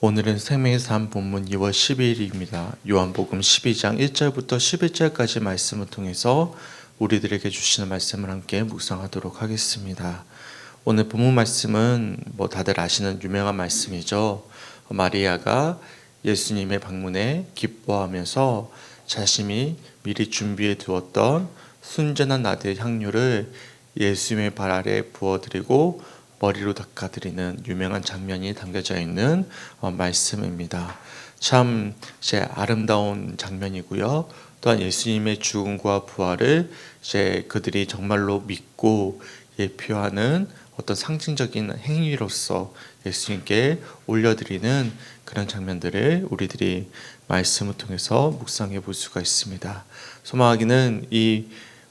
오늘은 생명의 삶 본문 2월 12일입니다. 요한복음 12장 1절부터 11절까지 말씀을 통해서 우리들에게 주시는 말씀을 함께 묵상하도록 하겠습니다. 오늘 본문 말씀은 다들 아시는 유명한 말씀이죠. 마리아가 예수님의 방문에 기뻐하면서 자신이 미리 준비해 두었던 순전한 나드의 향유를 예수님의 발 아래에 부어드리고 머리로 닦아드리는 유명한 장면이 담겨져 있는 말씀입니다. 참 아름다운 장면이고요. 또한 예수님의 죽음과 부활을 그들이 정말로 믿고 예표하는 어떤 상징적인 행위로서 예수님께 올려드리는 그런 장면들을 우리들이 말씀을 통해서 묵상해 볼 수가 있습니다. 소망하기는 이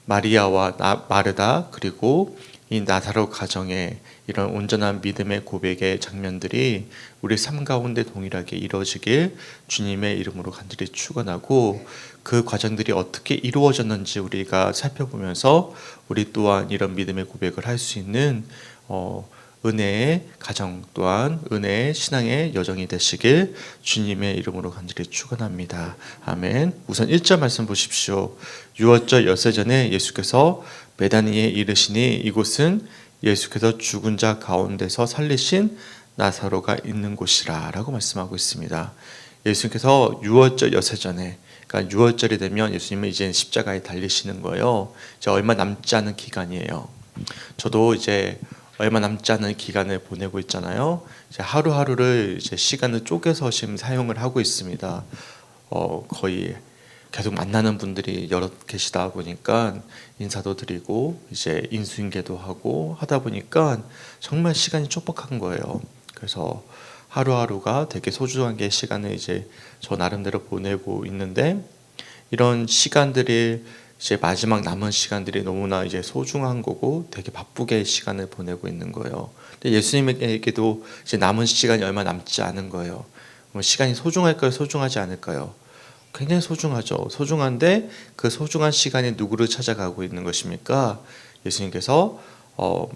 마리아와 마르다 그리고 이 나사로 가정의 이런 온전한 믿음의 고백의 장면들이 우리 삶 가운데 동일하게 이루어지길 주님의 이름으로 간절히 축원하고, 그 과정들이 어떻게 이루어졌는지 우리가 살펴보면서 우리 또한 이런 믿음의 고백을 할 수 있는 은혜의 가정 또한 은혜의 신앙의 여정이 되시길 주님의 이름으로 간절히 축원합니다. 아멘. 우선 1절 말씀 보십시오. 유월절 엿새 전에 예수께서 베다니에 이르시니 이곳은 예수께서 죽은 자 가운데서 살리신 나사로가 있는 곳이라 라고 말씀하고 있습니다. 예수님께서 유월절 엿새 전에, 그러니까 유월절이 되면 예수님은 이제 십자가에 달리시는 거예요. 이제 얼마 남지 않은 기간이에요. 저도 이제 얼마 남지 않은 기간을 보내고 있잖아요. 이제 하루하루를 시간을 쪼개서 지금 사용을 하고 있습니다. 거의 계속 만나는 분들이 여러 계시다 보니까 인사도 드리고 이제 인수인계도 하고 하다 보니까 정말 시간이 촉박한 거예요. 그래서 하루하루가 되게 소중한 게 시간을 이제 저 나름대로 보내고 있는데, 이런 시간들이 이제 마지막 남은 시간들이 너무나 이제 소중한 거고 되게 바쁘게 시간을 보내고 있는 거예요. 근데 예수님에게도 이제 남은 시간이 얼마 남지 않은 거예요. 시간이 소중할까요? 소중하지 않을까요? 굉장히 소중하죠. 소중한데 그 소중한 시간이 누구를 찾아가고 있는 것입니까? 예수님께서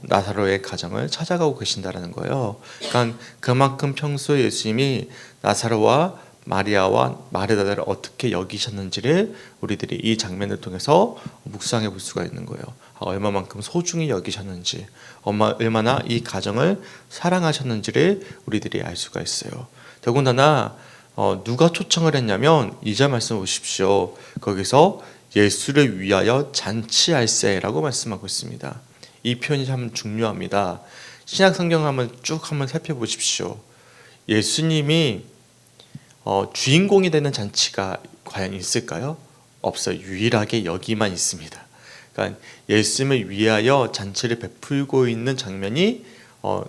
나사로의 가정을 찾아가고 계신다라는 거예요. 그러니까 그만큼 평소에 예수님이 나사로와 마리아와 마르다를 어떻게 여기셨는지를 우리들이 이 장면을 통해서 묵상해 볼 수가 있는 거예요. 얼마만큼 소중히 여기셨는지, 얼마나 이 가정을 사랑하셨는지를 우리들이 알 수가 있어요. 더군다나 누가 초청을 했냐면 2절 말씀 보십시오. 거기서 예수를 위하여 잔치할세라고 말씀하고 있습니다. 이 표현이 참 중요합니다. 신약 성경 한번 살펴보십시오. 예수님이 주인공이 되는 잔치가 과연 있을까요? 없어요. 유일하게 여기만 있습니다. 그러니까 예수님을 위하여 잔치를 베풀고 있는 장면이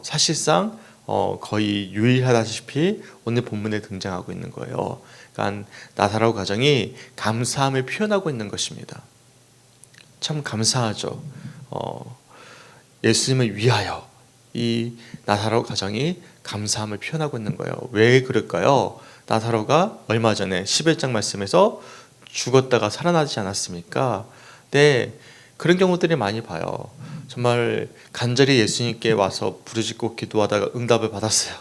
사실상 거의 유일하다시피 오늘 본문에 등장하고 있는 거예요. 그러니까 나사로 가정이 감사함을 표현하고 있는 것입니다. 참 감사하죠. 예수님을 위하여 이 나사로 가정이 감사함을 표현하고 있는 거예요. 왜 그럴까요? 나사로가 얼마 전에 11장 말씀에서 죽었다가 살아나지 않았습니까? 네, 그런 경우들이 많이 봐요. 정말 간절히 예수님께 와서 부르짖고 기도하다가 응답을 받았어요.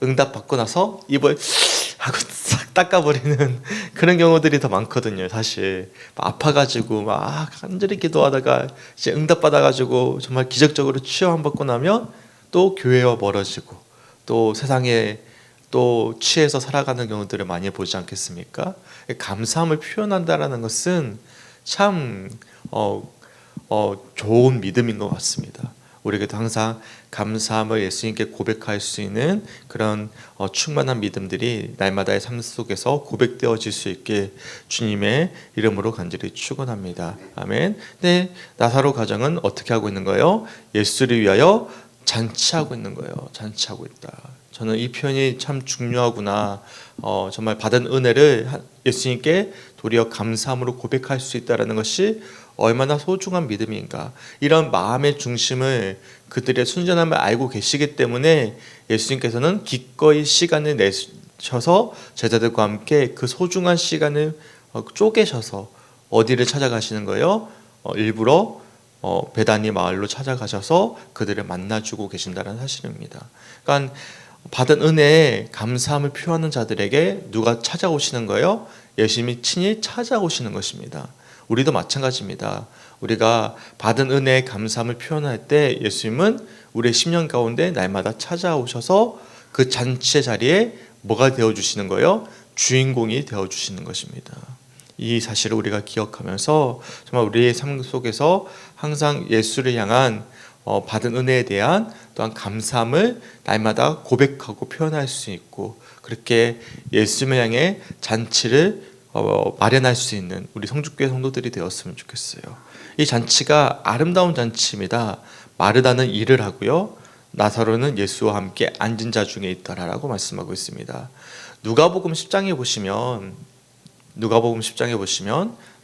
응답 받고 나서 입을 하고 싹 닦아버리는 그런 경우들이 더 많거든요. 사실 아파가지고 막 간절히 기도하다가 이제 응답 받아가지고 정말 기적적으로 치유 받고 나면 또 교회와 멀어지고 또 세상에 또 취해서 살아가는 경우들을 많이 보지 않겠습니까? 감사함을 표현한다라는 것은 참 좋은 믿음인 것 같습니다. 우리에게도 항상 감사함을 예수님께 고백할 수 있는 그런 충만한 믿음들이 날마다의 삶 속에서 고백되어질 수 있게 주님의 이름으로 간절히 축원합니다. 아멘. 네, 나사로 가정은 어떻게 하고 있는 거예요? 예수를 위하여 잔치하고 있는 거예요. 잔치하고 있다. 저는 이 표현이 참 중요하구나. 정말 받은 은혜를 예수님께 도리어 감사함으로 고백할 수 있다는 것이 얼마나 소중한 믿음인가. 이런 마음의 중심을 그들의 순전함을 알고 계시기 때문에 예수님께서는 기꺼이 시간을 내셔서 제자들과 함께 그 소중한 시간을 쪼개셔서 어디를 찾아가시는 거예요? 일부러 베다니 마을로 찾아가셔서 그들을 만나주고 계신다는 사실입니다. 그러니까 받은 은혜에 감사함을 표하는 자들에게 누가 찾아오시는 거예요? 예수님이 친히 찾아오시는 것입니다. 우리도 마찬가지입니다. 우리가 받은 은혜에 감사함을 표현할 때 예수님은 우리의 심령 가운데 날마다 찾아오셔서 그 잔치의 자리에 뭐가 되어주시는 거예요? 주인공이 되어주시는 것입니다. 이 사실을 우리가 기억하면서 정말 우리의 삶 속에서 항상 예수를 향한 받은 은혜에 대한 또한 감사함을 날마다 고백하고 표현할 수 있고, 그렇게 예수님을 향해 잔치를 마련할 수 있는 우리 성주교회 성도들이 되었으면 좋겠어요. 이 잔치가 아름다운 잔치입니다. 마르다는 일을 하고요, 나사로는 예수와 함께 앉은 자 중에 있더라라고 말씀하고 있습니다. 누가복음 10장에 보시면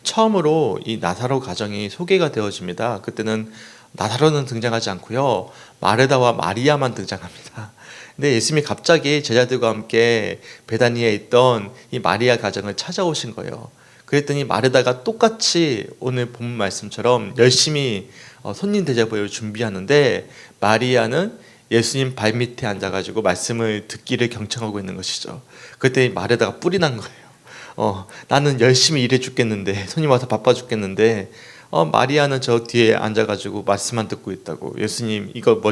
처음으로 이 나사로 가정이 소개가 되어집니다. 그때는 나사로는 등장하지 않고요, 마르다와 마리아만 등장합니다. 근데 예수님이 갑자기 제자들과 함께 베다니에 있던 이 마리아 가정을 찾아오신 거예요. 그랬더니 마르다가 똑같이 오늘 본문 말씀처럼 열심히 손님 대접을 준비하는데, 마리아는 예수님 발밑에 앉아가지고 말씀을 듣기를 경청하고 있는 것이죠. 그때 마르다가 뿔이 난 거예요. 나는 열심히 일해 죽겠는데, 손님 와서 바빠 죽겠는데, 마리아는 저 뒤에 앉아가지고 말씀만 듣고 있다고, 예수님 이거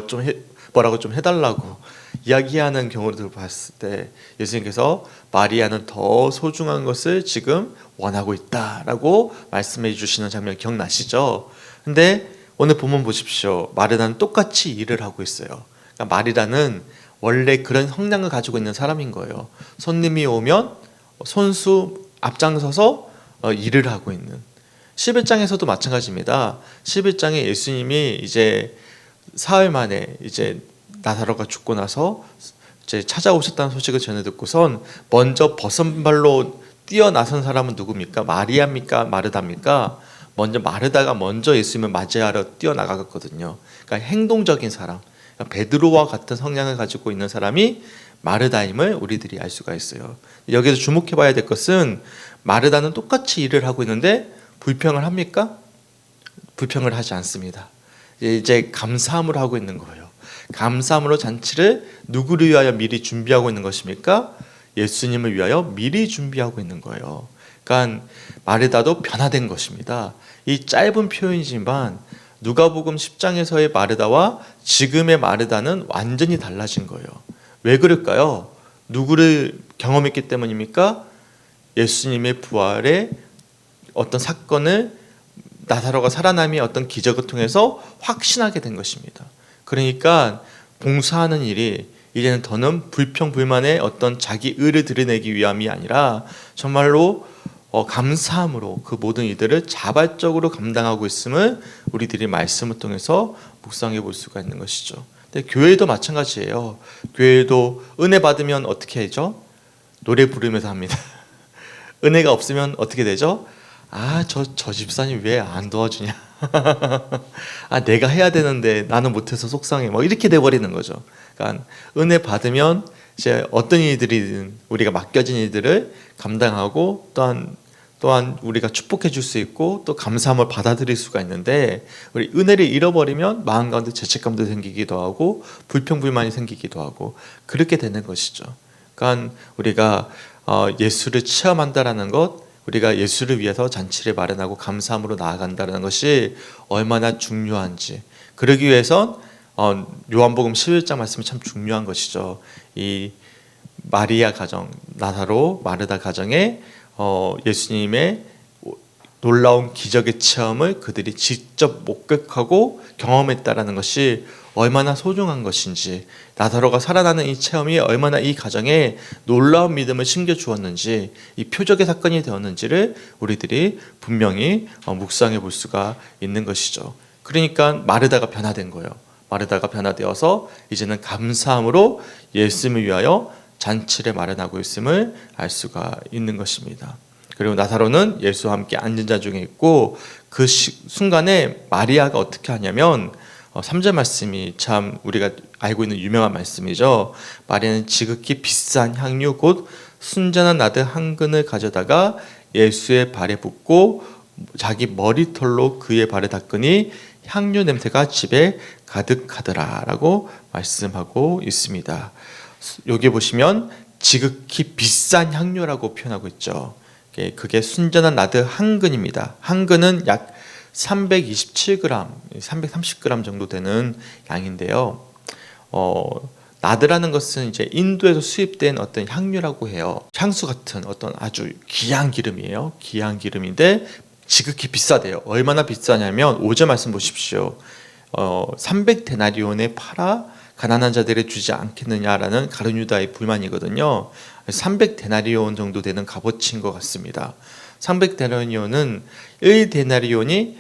뭐라고 좀 해달라고 이야기하는 경우를 봤을 때, 예수님께서 마리아는 더 소중한 것을 지금 원하고 있다라고 말씀해 주시는 장면 기억나시죠? 근데 오늘 본문 보십시오. 마르다는 똑같이 일을 하고 있어요. 그러니까 마리아는 원래 그런 성향을 가지고 있는 사람인 거예요. 손님이 오면 손수 앞장서서 일을 하고 있는. 11장에서도 마찬가지입니다. 11장에 예수님이 이제 사흘 만에 이제 나사로가 죽고 나서 이제 찾아오셨다는 소식을 전해 듣고선 먼저 버선발로 뛰어나선 사람은 누굽니까? 마리아입니까? 마르다입니까? 마르다가 먼저 예수님을 맞이하러 뛰어나갔거든요. 그러니까 행동적인 사람, 그러니까 베드로와 같은 성향을 가지고 있는 사람이 마르다임을 우리들이 알 수가 있어요. 여기서 주목해 봐야 될 것은, 마르다는 똑같이 일을 하고 있는데 불평을 합니까? 불평을 하지 않습니다. 이제 감사함으로 하고 있는 거예요. 감사함으로 잔치를 누구를 위하여 미리 준비하고 있는 것입니까? 예수님을 위하여 미리 준비하고 있는 거예요. 그러니까 마르다도 변화된 것입니다. 이 짧은 표현이지만 누가복음 10장에서의 마르다와 지금의 마르다는 완전히 달라진 거예요. 왜 그럴까요? 누구를 경험했기 때문입니까? 예수님의 부활의 어떤 사건을 나사로가 살아남이 어떤 기적을 통해서 확신하게 된 것입니다. 그러니까 봉사하는 일이 이제는 더는 불평불만의 어떤 자기 의를 드러내기 위함이 아니라 정말로 감사함으로 그 모든 일들을 자발적으로 감당하고 있음을 우리들이 말씀을 통해서 묵상해 볼 수가 있는 것이죠. 근데 교회도 마찬가지예요. 교회도 은혜 받으면 어떻게 하죠? 노래 부르면서 합니다. 은혜가 없으면 어떻게 되죠? 저 집사님 왜 안 도와주냐? 내가 해야 되는데 나는 못해서 속상해. 이렇게 돼버리는 거죠. 그러니까 은혜 받으면 이제 어떤 일들이든 우리가 맡겨진 일들을 감당하고 또한 우리가 축복해 줄 수 있고 또 감사함을 받아들일 수가 있는데, 우리 은혜를 잃어버리면 마음 가운데 죄책감도 생기기도 하고 불평불만이 생기기도 하고 그렇게 되는 것이죠. 그러니까 우리가 예수를 체험한다라는 것, 우리가 예수를 위해서 잔치를 마련하고 감사함으로 나아간다는 것이 얼마나 중요한지, 그러기 위해선 요한복음 11장 말씀이 참 중요한 것이죠. 이 마리아 가정, 나사로, 마르다 가정에 예수님의 놀라운 기적의 체험을 그들이 직접 목격하고 경험했다라는 것이 얼마나 소중한 것인지, 나사로가 살아나는 이 체험이 얼마나 이 가정에 놀라운 믿음을 심겨주었는지, 이 표적의 사건이 되었는지를 우리들이 분명히 묵상해 볼 수가 있는 것이죠. 그러니까 마르다가 변화된 거예요. 마르다가 변화되어서 이제는 감사함으로 예수님을 위하여 잔치를 마련하고 있음을 알 수가 있는 것입니다. 그리고 나사로는 예수와 함께 앉은 자 중에 있고, 그 순간에 마리아가 어떻게 하냐면 3절 말씀이 참 우리가 알고 있는 유명한 말씀이죠. 마리아는 지극히 비싼 향유 곧 순전한 나드 한 근을 가져다가 예수의 발에 붓고 자기 머리털로 그의 발에 닦으니 향유 냄새가 집에 가득하더라 라고 말씀하고 있습니다. 여기 보시면 지극히 비싼 향료라고 표현하고 있죠. 그게 순전한 나드 한 근입니다. 한 근은 약 327g, 330g 정도 되는 양인데요. 나드라는 것은 이제 인도에서 수입된 어떤 향료라고 해요. 향수 같은 어떤 아주 귀한 기름이에요. 귀한 기름인데 지극히 비싸대요. 얼마나 비싸냐면 5절 말씀 보십시오. 300데나리온에 팔아 가난한 자들에 주지 않겠느냐라는 가룟유다의 불만이거든요. 300데나리온 정도 되는 값어치인 것 같습니다. 300데나리온은 1데나리온이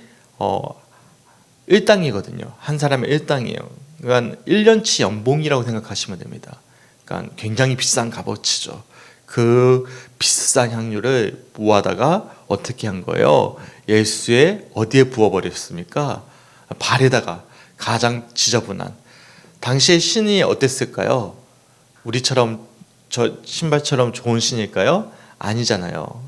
1당이거든요. 한 사람의 1당이에요. 그러니까 1년치 연봉이라고 생각하시면 됩니다. 그러니까 굉장히 비싼 값어치죠. 그 비싼 향료를 모아다가 어떻게 한 거예요? 예수의 어디에 부어버렸습니까? 발에다가. 가장 지저분한. 당시의 신이 어땠을까요? 우리처럼 저 신발처럼 좋은 신일까요? 아니잖아요.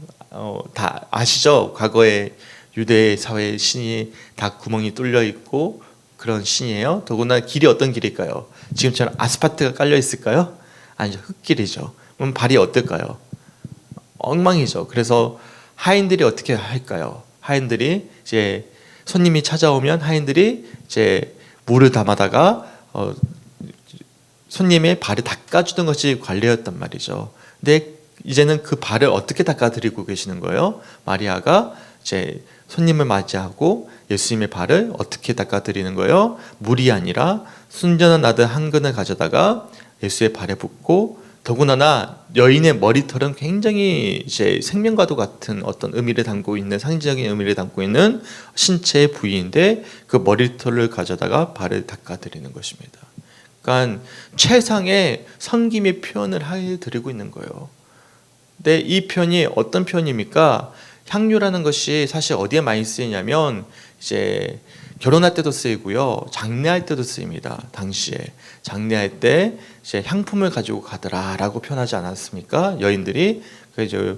다 아시죠? 과거에 유대 사회의 신이 다 구멍이 뚫려 있고 그런 신이에요. 더구나 길이 어떤 길일까요? 지금처럼 아스팔트가 깔려 있을까요? 아니죠. 흙길이죠. 그럼 발이 어떨까요? 엉망이죠. 그래서 하인들이 어떻게 할까요? 하인들이 이제 손님이 찾아오면 하인들이 이제 물을 담아다가 손님의 발을 닦아주는 것이 관례였단 말이죠. 근데 이제는 그 발을 어떻게 닦아드리고 계시는 거예요? 마리아가 이제 손님을 맞이하고 예수님의 발을 어떻게 닦아드리는 거예요? 물이 아니라 순전한 나드 한 근을 가져다가 예수의 발에 붓고, 더군다나 여인의 머리털은 굉장히 이제 생명과도 같은 어떤 의미를 담고 있는, 상징적인 의미를 담고 있는 신체의 부위인데 그 머리털을 가져다가 발을 닦아드리는 것입니다. 그러니까 최상의 섬김의 표현을 해드리고 있는 거예요. 근데 이 표현이 어떤 표현입니까? 향유라는 것이 사실 어디에 많이 쓰이냐면 이제 결혼할 때도 쓰이고요, 장례할 때도 쓰입니다. 당시에 장례할 때 이제 향품을 가지고 가더라라고 표현하지 않았습니까? 여인들이 그래서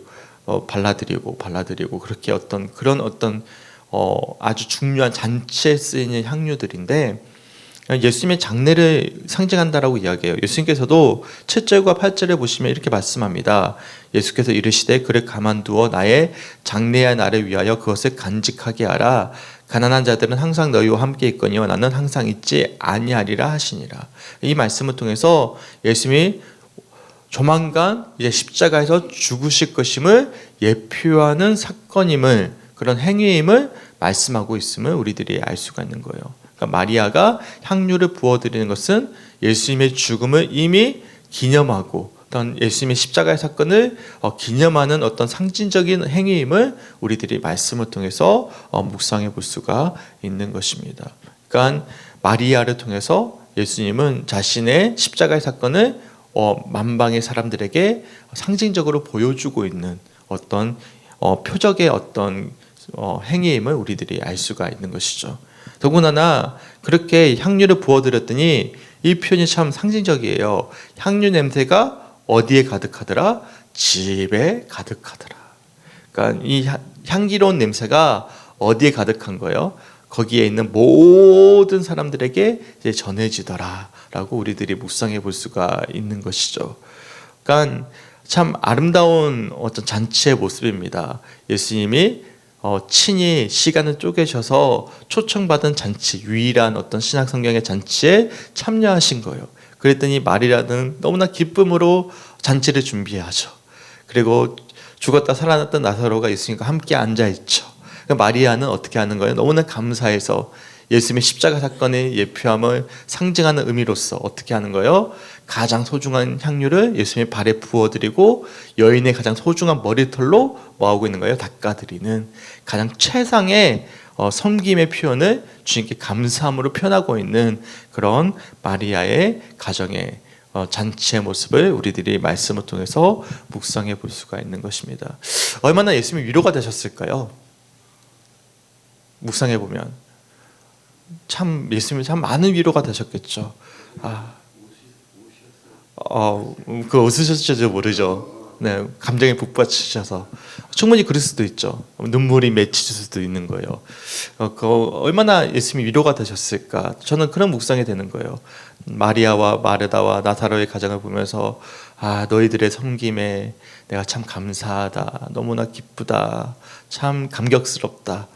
발라드리고 그렇게 그런 어떤 아주 중요한 잔치에 쓰이는 향유들인데, 예수님의 장례를 상징한다라고 이야기해요. 예수님께서도 7절과 8절에 보시면 이렇게 말씀합니다. 예수께서 이르시되 그를 가만두어 나의 장례의 날을 위하여 그것을 간직하게 하라. 가난한 자들은 항상 너희와 함께 있거니와 나는 항상 있지 아니하리라 하시니라. 이 말씀을 통해서 예수님이 조만간 이제 십자가에서 죽으실 것임을 예표하는 사건임을, 그런 행위임을 말씀하고 있음을 우리들이 알 수가 있는 거예요. 마리아가 향유를 부어드리는 것은 예수님의 죽음을 이미 기념하고 어떤 예수님의 십자가의 사건을 기념하는 어떤 상징적인 행위임을 우리들이 말씀을 통해서 묵상해 볼 수가 있는 것입니다. 그러니까 마리아를 통해서 예수님은 자신의 십자가의 사건을 만방의 사람들에게 상징적으로 보여주고 있는 어떤 표적의 어떤 행위임을 우리들이 알 수가 있는 것이죠. 더군다나 그렇게 향유를 부어드렸더니 이 표현이 참 상징적이에요. 향유 냄새가 어디에 가득하더라? 집에 가득하더라. 그러니까 이 향기로운 냄새가 어디에 가득한 거예요? 거기에 있는 모든 사람들에게 이제 전해지더라라고 우리들이 묵상해 볼 수가 있는 것이죠. 그러니까 참 아름다운 어떤 잔치의 모습입니다. 예수님이 친히 시간을 쪼개셔서 초청받은 잔치, 유일한 어떤 신약 성경의 잔치에 참여하신 거예요. 그랬더니 마리아는 너무나 기쁨으로 잔치를 준비하죠. 그리고 죽었다 살아났던 나사로가 예수님과 함께 앉아있죠. 마리아는 어떻게 하는 거예요? 너무나 감사해서 예수님의 십자가 사건의 예표함을 상징하는 의미로서 어떻게 하는 거예요? 가장 소중한 향유를 예수님의 발에 부어드리고 여인의 가장 소중한 머리털로 뭐하고 있는 거예요? 닦아드리는 가장 최상의 섬김의 표현을 주님께 감사함으로 표현하고 있는 그런 마리아의 가정의 잔치의 모습을 우리들이 말씀을 통해서 묵상해 볼 수가 있는 것입니다. 얼마나 예수님이 위로가 되셨을까요? 묵상해 보면 참 예수님이 참 많은 위로가 되셨겠죠. 그 웃으셨을지도 모르죠. 네, 감정에 북받치셔서 충분히 그럴 수도 있죠. 눈물이 맺히실 수도 있는 거예요. 얼마나 예수님이 위로가 되셨을까? 저는 그런 묵상이 되는 거예요. 마리아와 마르다와 나사로의 가정을 보면서 너희들의 섬김에 내가 참 감사하다, 너무나 기쁘다, 참 감격스럽다,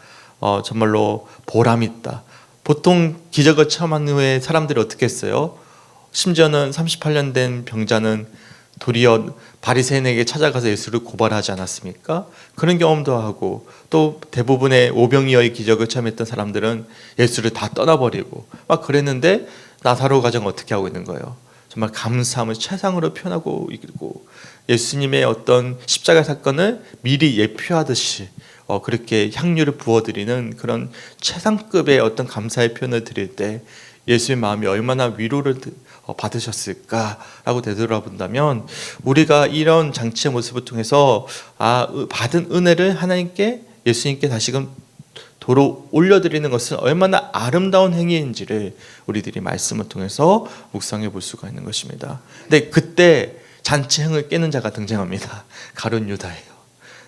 정말로 보람있다. 보통 기적을 체험한 후에 사람들이 어떻게 했어요? 심지어는 38년 된 병자는 도리어 바리새인에게 찾아가서 예수를 고발하지 않았습니까? 그런 경험도 하고, 또 대부분의 오병이어의 기적을 체험했던 사람들은 예수를 다 떠나버리고 막 그랬는데, 나사로 가정은 어떻게 하고 있는 거예요? 정말 감사함을 최상으로 표현하고 있고, 예수님의 어떤 십자가 사건을 미리 예표하듯이 그렇게 향유를 부어드리는 그런 최상급의 어떤 감사의 표현을 드릴 때 예수의 마음이 얼마나 위로를 받으셨을까라고 되돌아본다면, 우리가 이런 장치의 모습을 통해서 받은 은혜를 하나님께, 예수님께 다시금 도로 올려드리는 것은 얼마나 아름다운 행위인지를 우리들이 말씀을 통해서 묵상해 볼 수가 있는 것입니다. 근데 그때 잔치행을 깨는 자가 등장합니다. 가룟 유다예요.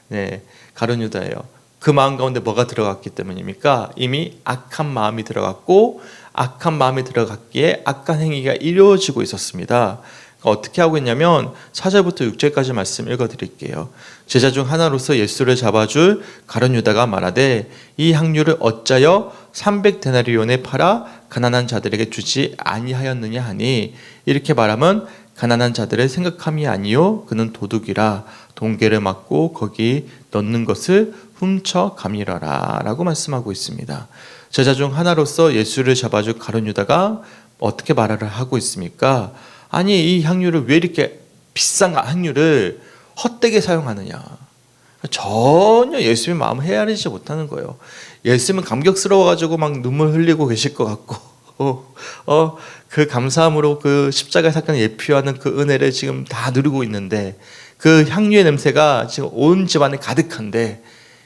네, 가룟 유다예요. 그 마음 가운데 뭐가 들어갔기 때문입니까? 이미 악한 마음이 들어갔고, 악한 마음이 들어갔기에 악한 행위가 이루어지고 있었습니다. 어떻게 하고 있냐면 4절부터 6절까지 말씀 읽어드릴게요. 제자 중 하나로서 예수를 잡아줄 가룟 유다가 말하되 이 향유를 어찌하여 300데나리온에 팔아 가난한 자들에게 주지 아니하였느냐 하니, 이렇게 말하면 가난한 자들을 생각함이 아니요 그는 도둑이라 동계를 맞고 거기 넣는 것을 훔쳐 가밀어라 라고 말씀하고 있습니다. 제자 중 하나로서 예수를 잡아줄 가룟 유다가 어떻게 말을 하고 있습니까? 아니, 이 향유를 왜 이렇게 비싼 향유를 헛되게 사용하느냐. 전혀 예수님의 마음을 헤아리지 못하는 거예요. 예수님은 감격스러워가지고 막 눈물 흘리고 계실 것 같고 그 감사함으로 그 십자가 사건을 예표하는 그 은혜를 지금 다 누리고 있는데, 그 향유의 냄새가 지금 온 집안에 가득한데,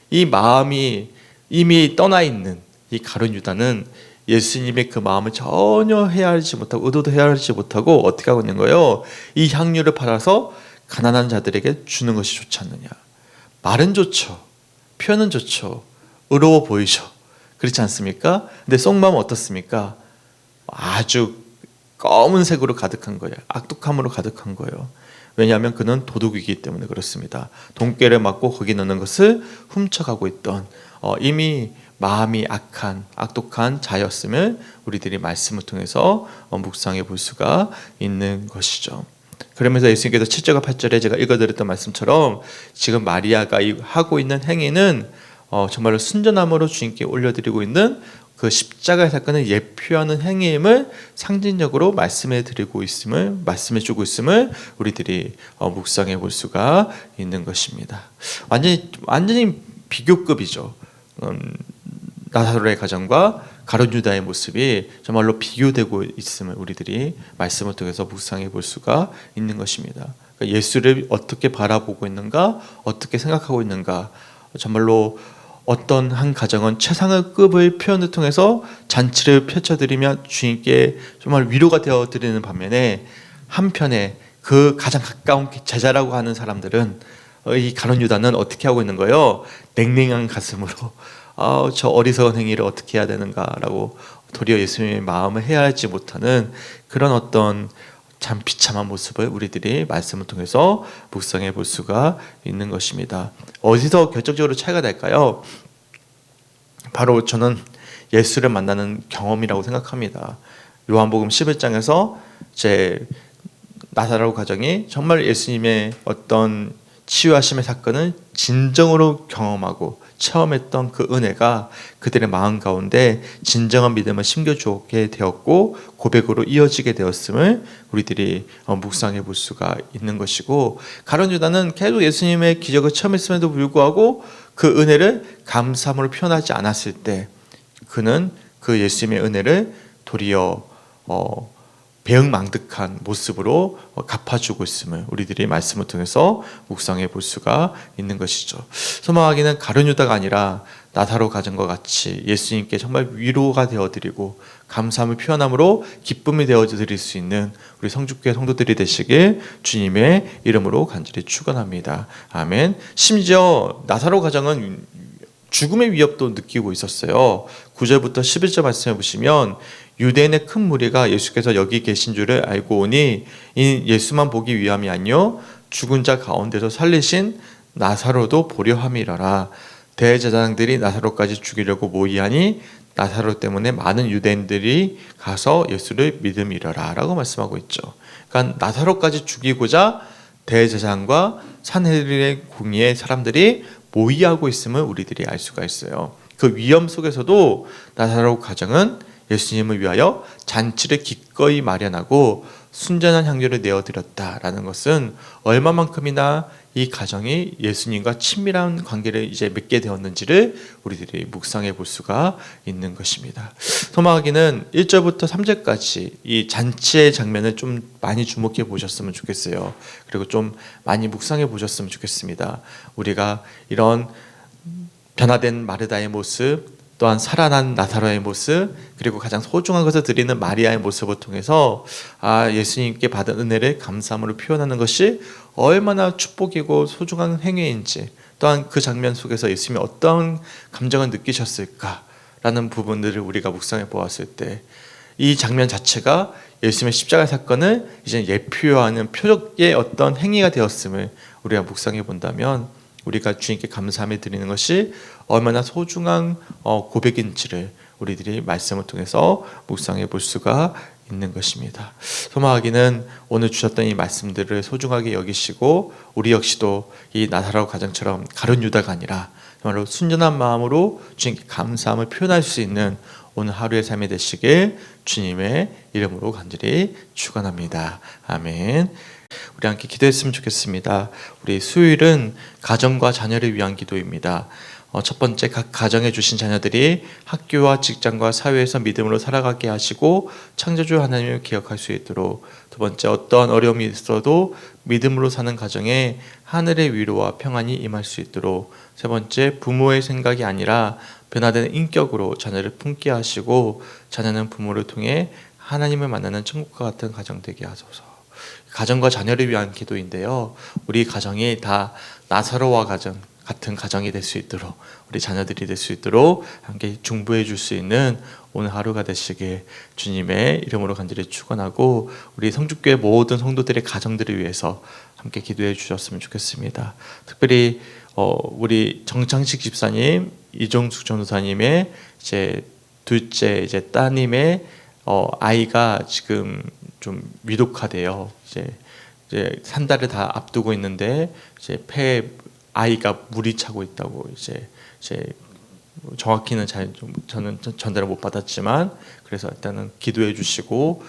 이 마음이 이미 떠나 있는 이 가룟 유다는 예수님의 그 마음을 전혀 헤아리지 못하고, 의도도 헤아리지 못하고 어떻게 하고 있는 거예요? 이 향유를 팔아서 가난한 자들에게 주는 것이 좋지 않느냐. 말은 좋죠, 표현은 좋죠, 의로워 보이죠. 그렇지 않습니까? 근데 속마음은 어떻습니까? 아주 검은색으로 가득한 거예요. 악독함으로 가득한 거예요. 왜냐하면 그는 도둑이기 때문에 그렇습니다. 돈깨를 맞고 거기 넣는 것을 훔쳐가고 있던 이미 마음이 악한 악독한 자였음을 우리들이 말씀을 통해서 묵상해 볼 수가 있는 것이죠. 그러면서 예수님께서 7절과 8절에 제가 읽어드렸던 말씀처럼 지금 마리아가 하고 있는 행위는 정말로 순전함으로 주님께 올려드리고 있는 그 십자가의 사건을 예표하는 행위임을 상징적으로 말씀해 주고 있음을 우리들이 묵상해 볼 수가 있는 것입니다. 완전히 비교급이죠. 나사로의 가정과 가룟 유다의 모습이 정말로 비교되고 있음을 우리들이 말씀을 통해서 묵상해 볼 수가 있는 것입니다. 그러니까 예수를 어떻게 바라보고 있는가, 어떻게 생각하고 있는가, 정말로 어떤 한 가정은 최상의 급의 표현을 통해서 잔치를 펼쳐드리며 주님께 정말 위로가 되어드리는 반면에, 한편에 그 가장 가까운 제자라고 하는 사람들은, 이 가룟 유다는 어떻게 하고 있는 거예요? 냉랭한 가슴으로 저 어리석은 행위를 어떻게 해야 되는가라고 도리어 예수님의 마음을 헤아리지 못하는 그런 어떤 참 비참한 모습을 우리들이 말씀을 통해서 묵상해 볼 수가 있는 것입니다. 어디서 결정적으로 차이가 날까요? 바로 저는 예수를 만나는 경험이라고 생각합니다. 요한복음 11장에서 나사로 가정이 정말 예수님의 어떤 치유하심의 사건을 진정으로 경험하고 체험했던 그 은혜가 그들의 마음 가운데 진정한 믿음을 심겨주게 되었고 고백으로 이어지게 되었음을 우리들이 묵상해 볼 수가 있는 것이고, 가룟 유다는 계속 예수님의 기적을 체험했음에도 불구하고 그 은혜를 감사함으로 표현하지 않았을 때, 그는 그 예수님의 은혜를 도리어 배은망덕한 모습으로 갚아주고 있음을 우리들이 말씀을 통해서 묵상해 볼 수가 있는 것이죠. 소망하기는 가룟 유다가 아니라 나사로 가정과 같이 예수님께 정말 위로가 되어드리고 감사함을 표현함으로 기쁨이 되어드릴 수 있는 우리 성주교회 성도들이 되시길 주님의 이름으로 간절히 축원합니다. 아멘. 심지어 나사로 가정은 죽음의 위협도 느끼고 있었어요. 9절부터 11절 말씀해 보시면 유대인의 큰 무리가 예수께서 여기 계신 줄을 알고 오니 이 예수만 보기 위함이 아니요 죽은 자 가운데서 살리신 나사로도 보려 함이라라. 대제사장들이 나사로까지 죽이려고 모의하니 나사로 때문에 많은 유대인들이 가서 예수를 믿음이라라 라고 말씀하고 있죠. 그러니까 나사로까지 죽이고자 대제사장과 산헤드린의 공의의 사람들이 모의하고 있음을 우리들이 알 수가 있어요. 그 위험 속에서도 나사로 가정은 예수님을 위하여 잔치를 기꺼이 마련하고 순전한 향료를 내어드렸다라는 것은 얼마만큼이나 이 가정이 예수님과 친밀한 관계를 이제 맺게 되었는지를 우리들이 묵상해 볼 수가 있는 것입니다. 소망하기는 1절부터 3절까지 이 잔치의 장면을 좀 많이 주목해 보셨으면 좋겠어요. 그리고 좀 많이 묵상해 보셨으면 좋겠습니다. 우리가 이런 변화된 마르다의 모습, 또한 살아난 나사로의 모습, 그리고 가장 소중한 것을 드리는 마리아의 모습을 통해서 예수님께 받은 은혜를 감사함으로 표현하는 것이 얼마나 축복이고 소중한 행위인지, 또한 그 장면 속에서 예수님이 어떤 감정을 느끼셨을까라는 부분들을 우리가 묵상해 보았을 때 이 장면 자체가 예수님의 십자가 사건을 이제 예표하는 표적의 어떤 행위가 되었음을 우리가 묵상해 본다면 우리가 주님께 감사함을 드리는 것이 얼마나 소중한 고백인지를 우리들이 말씀을 통해서 묵상해 볼 수가 있는 것입니다. 소망하기는 오늘 주셨던 이 말씀들을 소중하게 여기시고 우리 역시도 이 나사로 가정처럼 가룟 유다가 아니라 정말로 순전한 마음으로 주님께 감사함을 표현할 수 있는 오늘 하루의 삶이 되시길 주님의 이름으로 간절히 축원합니다. 아멘. 우리 함께 기도했으면 좋겠습니다. 우리 수요일은 가정과 자녀를 위한 기도입니다. 첫 번째, 각 가정에 주신 자녀들이 학교와 직장과 사회에서 믿음으로 살아가게 하시고 창조주 하나님을 기억할 수 있도록. 두 번째, 어떠한 어려움이 있어도 믿음으로 사는 가정에 하늘의 위로와 평안이 임할 수 있도록. 세 번째, 부모의 생각이 아니라 변화되는 인격으로 자녀를 품게 하시고 자녀는 부모를 통해 하나님을 만나는 천국과 같은 가정 되게 하소서. 가정과 자녀를 위한 기도인데요. 우리 가정이 다 나사로와 가정 같은 가정이 될 수 있도록, 우리 자녀들이 될 수 있도록 함께 중보해 줄 수 있는 오늘 하루가 되시길 주님의 이름으로 간절히 축원하고, 우리 성주교회 모든 성도들의 가정들을 위해서 함께 기도해 주셨으면 좋겠습니다. 특별히 우리 정창식 집사님, 이종숙 전도사님의 이제 둘째 이제 따님의 아이가 지금 좀 위독하대요. 이제 한 달을 다 앞두고 있는데 이제 폐에 아이가 물이 차고 있다고 이제 정확히는 저는 전달을 못 받았지만, 그래서 일단은 기도해 주시고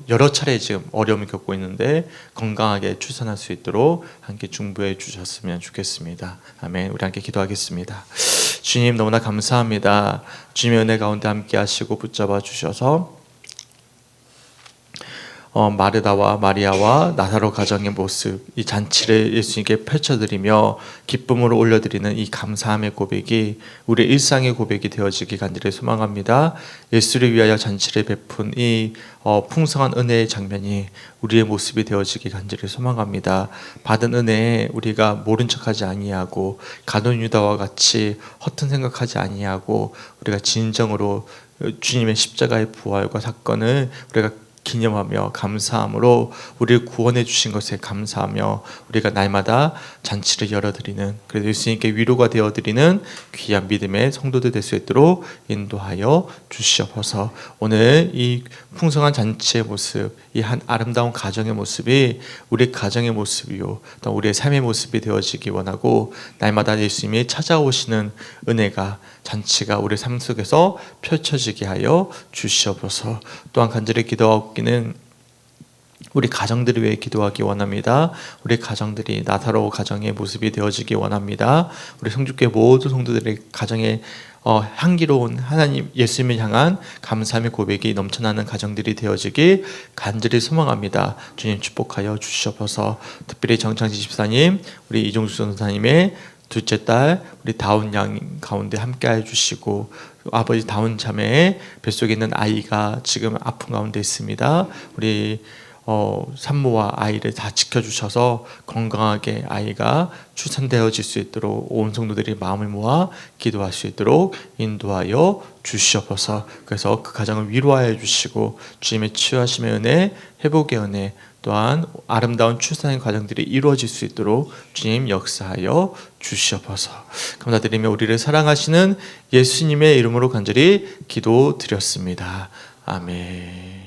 여러 차례 지금 어려움을 겪고 있는데 건강하게 출산할 수 있도록 함께 중보해 주셨으면 좋겠습니다. 아멘. 우리 함께 기도하겠습니다. 주님, 너무나 감사합니다. 주님의 은혜 가운데 함께 하시고 붙잡아 주셔서 마르다와 마리아와 나사로 가정의 모습, 이 잔치를 예수님께 펼쳐드리며 기쁨으로 올려드리는 이 감사함의 고백이 우리의 일상의 고백이 되어지기 간절히 소망합니다. 예수를 위하여 잔치를 베푼 이 풍성한 은혜의 장면이 우리의 모습이 되어지기 간절히 소망합니다. 받은 은혜에 우리가 모른 척하지 아니하고 가룟 유다와 같이 허튼 생각하지 아니하고 우리가 진정으로 주님의 십자가의 부활과 사건을 우리가 기념하며 감사함으로 우리를 구원해 주신 것에 감사하며 우리가 날마다 잔치를 열어드리는, 그래도 예수님께 위로가 되어드리는 귀한 믿음의 성도들 될 수 있도록 인도하여 주시옵소서. 오늘 이 풍성한 잔치의 모습, 이 한 아름다운 가정의 모습이 우리 가정의 모습이요 또 우리의 삶의 모습이 되어지기 원하고, 날마다 예수님이 찾아오시는 은혜가 잔치가 우리 삶 속에서 펼쳐지게 하여 주시옵소서. 또한 간절히 기도하기는 우리 가정들을 위해 기도하기 원합니다. 우리 가정들이 나사로 가정의 모습이 되어지기 원합니다. 우리 성주교회 모든 성도들의 가정에 향기로운 하나님 예수님을 향한 감사함의 고백이 넘쳐나는 가정들이 되어지길 간절히 소망합니다. 주님 축복하여 주시옵소서. 특별히 정창지 집사님, 우리 이종수 전도사님의 둘째 딸 우리 다운 양 가운데 함께해 주시고, 아버지 다운 자매의 뱃속에 있는 아이가 지금 아픈 가운데 있습니다. 우리 산모와 아이를 다 지켜주셔서 건강하게 아이가 출산되어질 수 있도록 온 성도들이 마음을 모아 기도할 수 있도록 인도하여 주시옵소서. 그래서 그 가정을 위로하여 주시고 주님의 치유하심의 은혜, 회복의 은혜, 또한 아름다운 출산의 과정들이 이루어질 수 있도록 주님 역사하여 주시옵소서. 감사드리며 우리를 사랑하시는 예수님의 이름으로 간절히 기도드렸습니다. 아멘.